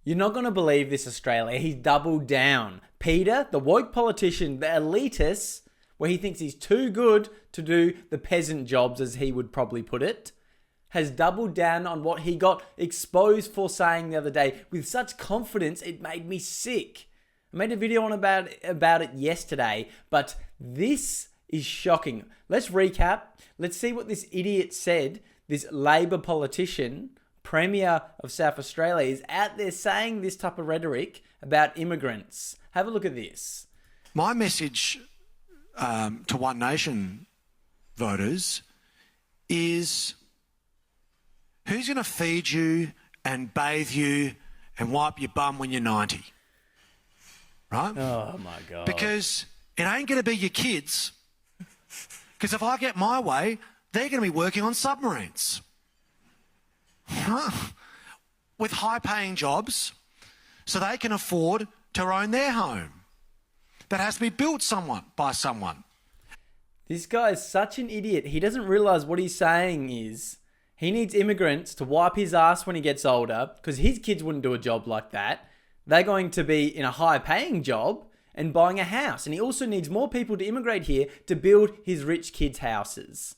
You're not going to believe this, Australia. He's doubled down. Peter, the woke politician, the elitist, where he thinks he's too good to do the peasant jobs, as he would probably put it, has doubled down on what he got exposed for saying the other day with such confidence it made me sick. I made a video on about it yesterday, but this is shocking. Let's recap. Let's see what this idiot said, this Labor politician, Premier of South Australia, is out there saying this type of rhetoric about immigrants. Have a look at this. My message to One Nation voters is, who's going to feed you and bathe you and wipe your bum when you're 90? Right? Oh my God. Because it ain't going to be your kids. Because if I get my way, they're going to be working on submarines. With high-paying jobs, so they can afford to own their home. That has to be built by someone. This guy is such an idiot. He doesn't realise what he's saying is he needs immigrants to wipe his ass when he gets older, because his kids wouldn't do a job like that. They're going to be in a high-paying job and buying a house. And he also needs more people to immigrate here to build his rich kids' houses.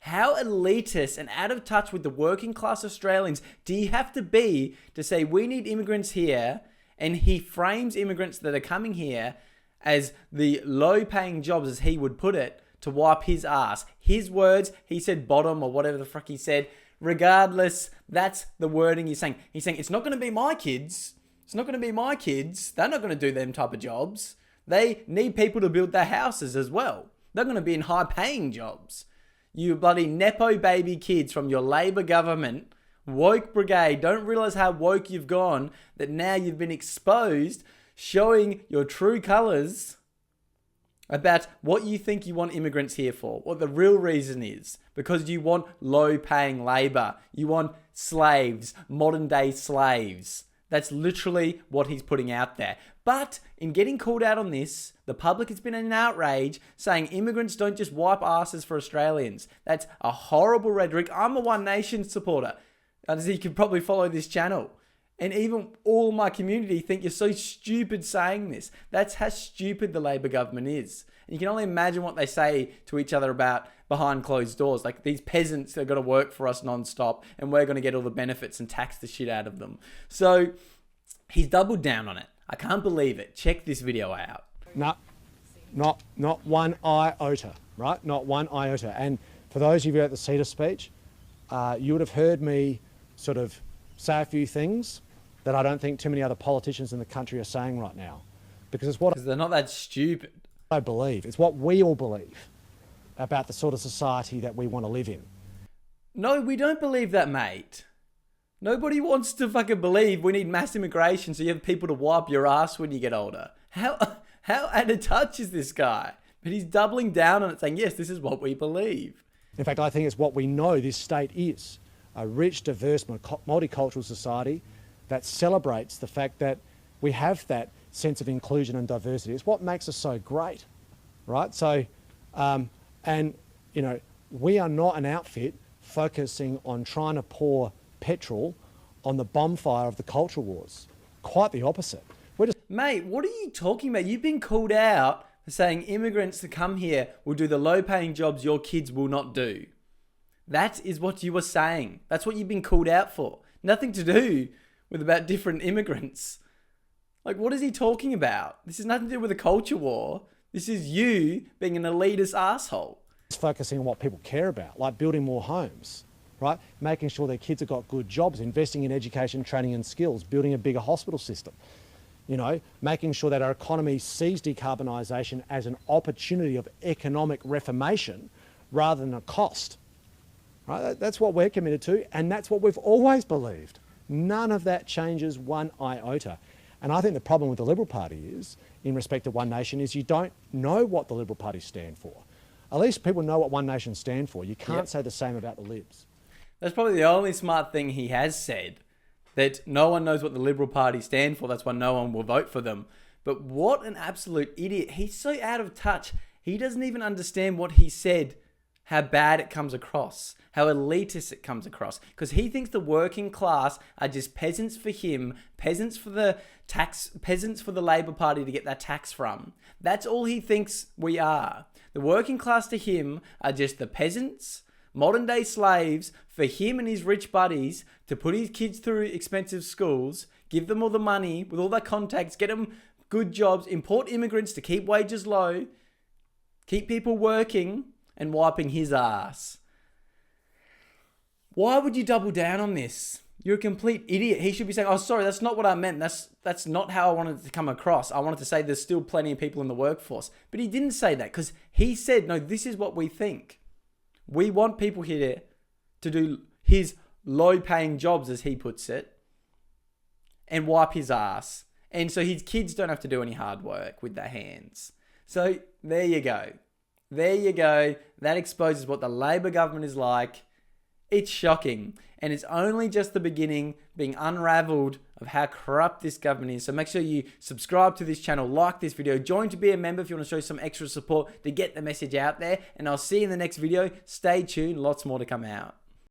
How elitist and out of touch with the working class Australians do you have to be to say we need immigrants here? And he frames immigrants that are coming here as the low-paying jobs, as he would put it, to wipe his ass. His words, he said bottom or whatever the fuck he said. Regardless, that's the wording he's saying. He's saying, it's not going to be my kids. It's not going to be my kids. They're not going to do them type of jobs. They need people to build their houses as well. They're going to be in high-paying jobs. You bloody Nepo baby kids from your Labor government, woke brigade, don't realise how woke you've gone, that now you've been exposed, showing your true colours about what you think you want immigrants here for, what the real reason is. Because you want low-paying labour. You want slaves, modern-day slaves. That's literally what he's putting out there. But in getting called out on this, the public has been in outrage, saying immigrants don't just wipe asses for Australians. That's a horrible rhetoric. I'm a One Nation supporter, as you can probably follow this channel. And even all my community think you're so stupid saying this. That's how stupid the Labor government is. And you can only imagine what they say to each other about behind closed doors. Like, these peasants are going to work for us non-stop and we're going to get all the benefits and tax the shit out of them. So he's doubled down on it. I can't believe it. Check this video out. No, not one iota, right? Not one iota. And for those of you at the CETA speech, you would have heard me sort of say a few things that I don't think too many other politicians in the country are saying right now. Because it's what they're not that stupid. I believe. It's what we all believe about the sort of society that we want to live in. No, we don't believe that, mate. Nobody wants to fucking believe we need mass immigration so you have people to wipe your ass when you get older. How out of touch is this guy? But he's doubling down on it, saying, yes, this is what we believe. In fact, I think it's what we know this state is. A rich, diverse, multicultural society that celebrates the fact that we have that sense of inclusion and diversity. It's what makes us so great, right? So, and, you know, we are not an outfit focusing on trying to pour petrol on the bonfire of the culture wars. Quite the opposite. Mate, what are you talking about? You've been called out for saying immigrants to come here will do the low-paying jobs your kids will not do. That is what you were saying. That's what you've been called out for. Nothing to do with about different immigrants. Like, what is he talking about? This has nothing to do with a culture war. This is you being an elitist asshole. It's focusing on what people care about, like building more homes, right? Making sure their kids have got good jobs, investing in education, training and skills, building a bigger hospital system. You know, making sure that our economy sees decarbonisation as an opportunity of economic reformation rather than a cost. Right? That's what we're committed to, and that's what we've always believed. None of that changes one iota. And I think the problem with the Liberal Party is, in respect to One Nation, is you don't know what the Liberal Party stand for. At least people know what One Nation stand for. You can't say the same about the Libs. That's probably the only smart thing he has said, that no one knows what the Liberal Party stand for. That's why no one will vote for them. But what an absolute idiot. He's so out of touch. He doesn't even understand what he said how bad it comes across, how elitist it comes across, because he thinks the working class are just peasants for him, peasants for the Labor Party to get that tax from. That's all he thinks we are. The working class to him are just the peasants, modern day slaves for him and his rich buddies to put his kids through expensive schools, give them all the money with all their contacts, get them good jobs, import immigrants to keep wages low, keep people working, and wiping his ass. Why would you double down on this? You're a complete idiot. He should be saying, oh, sorry, that's not what I meant. That's not how I wanted it to come across. I wanted to say there's still plenty of people in the workforce. But he didn't say that because he said, no, this is what we think. We want people here to do his low-paying jobs, as he puts it, and wipe his ass. And so his kids don't have to do any hard work with their hands. So there you go. There you go. That exposes what the Labor government is like. It's shocking. And it's only just the beginning being unraveled of how corrupt this government is. So make sure you subscribe to this channel, like this video, join to be a member if you want to show some extra support to get the message out there. And I'll see you in the next video. Stay tuned. Lots more to come out.